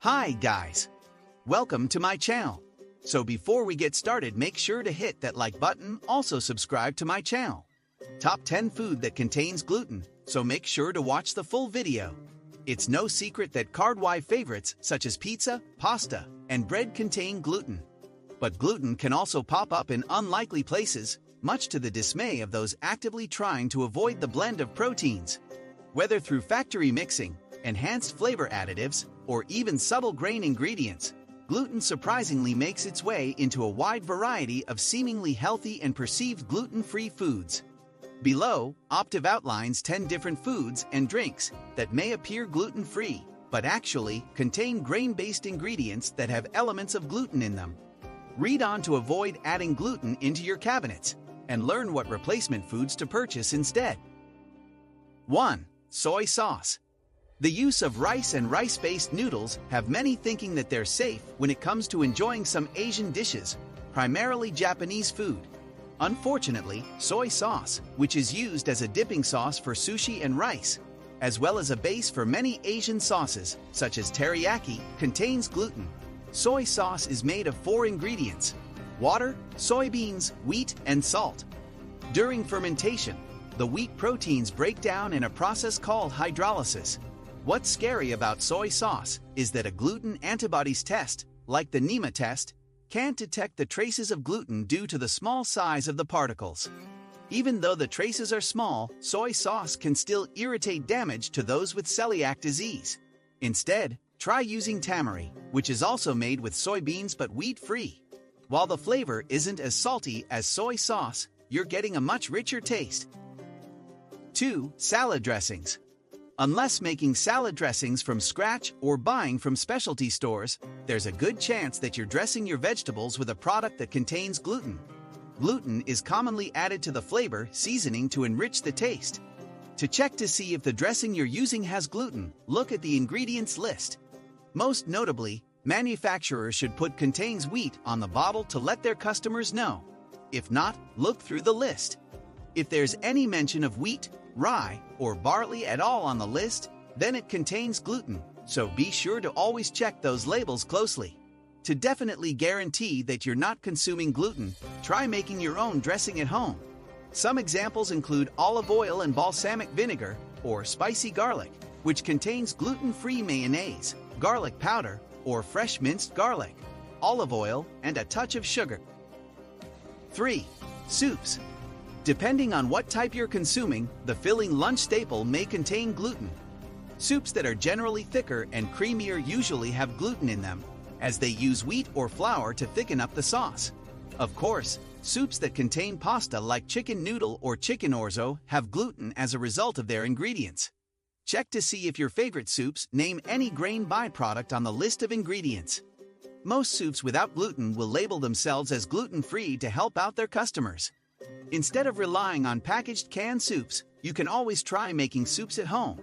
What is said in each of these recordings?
Hi guys! Welcome to my channel. So before we get started, make sure to hit that like button, also subscribe to my channel. Top 10 food that contains gluten, so make sure to watch the full video. It's no secret that card-wide favorites such as pizza, pasta, and bread contain gluten. But gluten can also pop up in unlikely places, much to the dismay of those actively trying to avoid the blend of proteins. Whether through factory mixing, enhanced flavor additives, or even subtle grain ingredients, gluten surprisingly makes its way into a wide variety of seemingly healthy and perceived gluten-free foods. Below, Optiv outlines 10 different foods and drinks that may appear gluten-free, but actually contain grain-based ingredients that have elements of gluten in them. Read on to avoid adding gluten into your cabinets, and learn what replacement foods to purchase instead. 1. Soy sauce. The use of rice and rice-based noodles have many thinking that they're safe when it comes to enjoying some Asian dishes, primarily Japanese food. Unfortunately, soy sauce, which is used as a dipping sauce for sushi and rice, as well as a base for many Asian sauces, such as teriyaki, contains gluten. Soy sauce is made of 4 ingredients: water, soybeans, wheat, and salt. During fermentation, the wheat proteins break down in a process called hydrolysis. What's scary about soy sauce is that a gluten antibodies test, like the NEMA test, can't detect the traces of gluten due to the small size of the particles. Even though the traces are small, soy sauce can still irritate damage to those with celiac disease. Instead, try using tamari, which is also made with soybeans but wheat-free. While the flavor isn't as salty as soy sauce, you're getting a much richer taste. 2. Salad dressings. Unless making salad dressings from scratch or buying from specialty stores, there's a good chance that you're dressing your vegetables with a product that contains gluten. Gluten is commonly added to the flavor seasoning to enrich the taste. To check to see if the dressing you're using has gluten, look at the ingredients list. Most notably, manufacturers should put contains wheat on the bottle to let their customers know. If not, look through the list. If there's any mention of wheat, rye, or barley at all on the list, then it contains gluten, so be sure to always check those labels closely. To definitely guarantee that you're not consuming gluten, try making your own dressing at home. Some examples include olive oil and balsamic vinegar, or spicy garlic, which contains gluten-free mayonnaise, garlic powder, or fresh minced garlic, olive oil, and a touch of sugar. 3. Soups. Depending on what type you're consuming, the filling lunch staple may contain gluten. Soups that are generally thicker and creamier usually have gluten in them, as they use wheat or flour to thicken up the sauce. Of course, soups that contain pasta like chicken noodle or chicken orzo have gluten as a result of their ingredients. Check to see if your favorite soups name any grain byproduct on the list of ingredients. Most soups without gluten will label themselves as gluten-free to help out their customers. Instead of relying on packaged canned soups, you can always try making soups at home.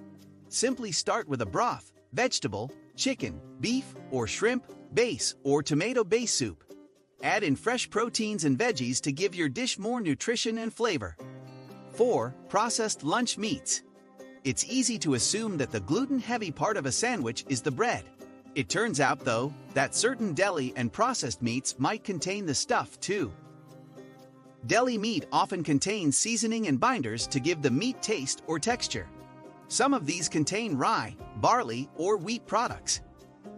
Simply start with a broth, vegetable, chicken, beef, or shrimp, base, or tomato-based soup. Add in fresh proteins and veggies to give your dish more nutrition and flavor. 4. Processed lunch meats. It's easy to assume that the gluten-heavy part of a sandwich is the bread. It turns out, though, that certain deli and processed meats might contain the stuff too. Deli meat often contains seasoning and binders to give the meat taste or texture. Some of these contain rye, barley, or wheat products.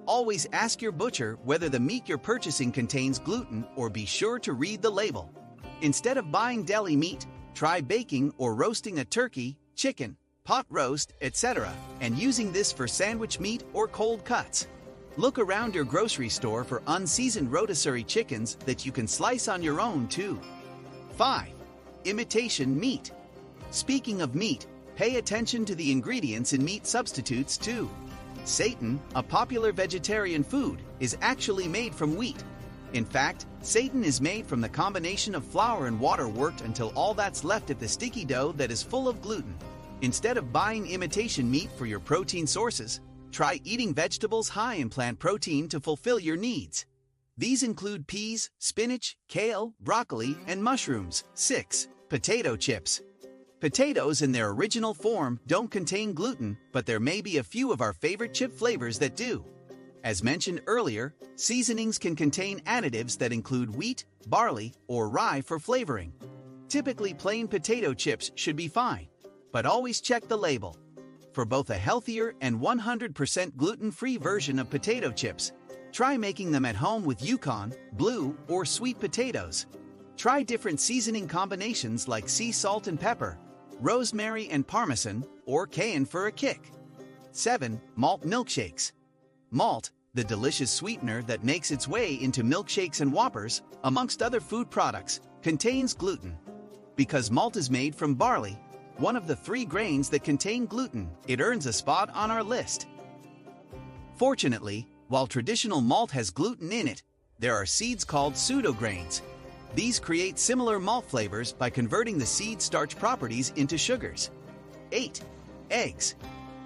Always ask your butcher whether the meat you're purchasing contains gluten, or be sure to read the label. Instead of buying deli meat, try baking or roasting a turkey, chicken, pot roast, etc., and using this for sandwich meat or cold cuts. Look around your grocery store for unseasoned rotisserie chickens that you can slice on your own too. 5. Imitation meat. Speaking of meat, pay attention to the ingredients in meat substitutes too. Seitan, a popular vegetarian food, is actually made from wheat. In fact, seitan is made from the combination of flour and water worked until all that's left is the sticky dough that is full of gluten. Instead of buying imitation meat for your protein sources, try eating vegetables high in plant protein to fulfill your needs. These include peas, spinach, kale, broccoli, and mushrooms. 6. Potato chips. Potatoes in their original form don't contain gluten, but there may be a few of our favorite chip flavors that do. As mentioned earlier, seasonings can contain additives that include wheat, barley, or rye for flavoring. Typically, plain potato chips should be fine, but always check the label. For both a healthier and 100% gluten-free version of potato chips, try making them at home with Yukon, blue, or sweet potatoes. Try different seasoning combinations like sea salt and pepper, rosemary and parmesan, or cayenne for a kick. 7. Malt milkshakes. Malt, the delicious sweetener that makes its way into milkshakes and Whoppers, amongst other food products, contains gluten. Because malt is made from barley, one of the 3 grains that contain gluten, it earns a spot on our list. Fortunately, while traditional malt has gluten in it, there are seeds called pseudograins. These create similar malt flavors by converting the seed starch properties into sugars. 8. Eggs.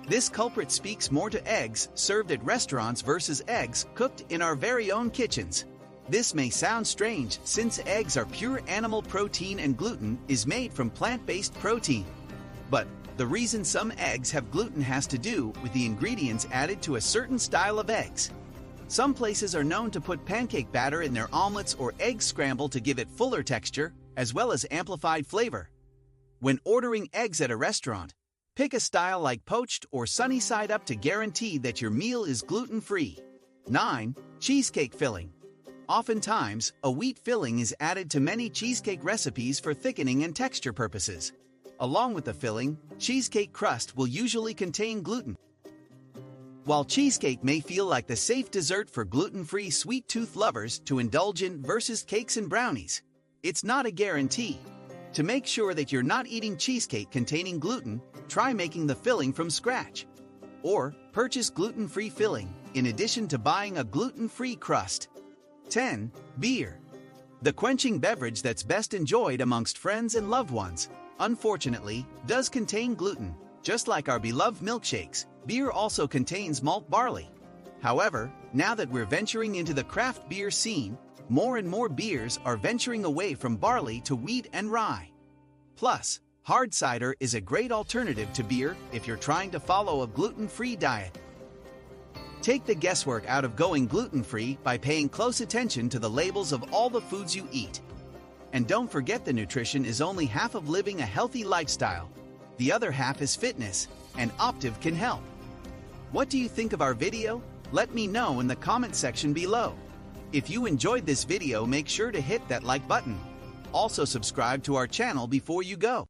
This culprit speaks more to eggs served at restaurants versus eggs cooked in our very own kitchens. This may sound strange since eggs are pure animal protein and gluten is made from plant-based protein. But the reason some eggs have gluten has to do with the ingredients added to a certain style of eggs. Some places are known to put pancake batter in their omelets or egg scramble to give it fuller texture, as well as amplified flavor. When ordering eggs at a restaurant, pick a style like poached or sunny side up to guarantee that your meal is gluten-free. 9. Cheesecake filling. Oftentimes, a wheat filling is added to many cheesecake recipes for thickening and texture purposes. Along with the filling, cheesecake crust will usually contain gluten. While cheesecake may feel like the safe dessert for gluten-free sweet tooth lovers to indulge in versus cakes and brownies, it's not a guarantee. To make sure that you're not eating cheesecake containing gluten, try making the filling from scratch. Or purchase gluten-free filling in addition to buying a gluten-free crust. 10. Beer. The quenching beverage that's best enjoyed amongst friends and loved ones, unfortunately, does contain gluten. Just like our beloved milkshakes, beer also contains malt barley. However, now that we're venturing into the craft beer scene, more and more beers are venturing away from barley to wheat and rye. Plus, hard cider is a great alternative to beer if you're trying to follow a gluten-free diet. Take the guesswork out of going gluten-free by paying close attention to the labels of all the foods you eat. And don't forget, the nutrition is only half of living a healthy lifestyle. The other half is fitness, and Optiv can help. What do you think of our video? Let me know in the comment section below. If you enjoyed this video, make sure to hit that like button. Also subscribe to our channel before you go.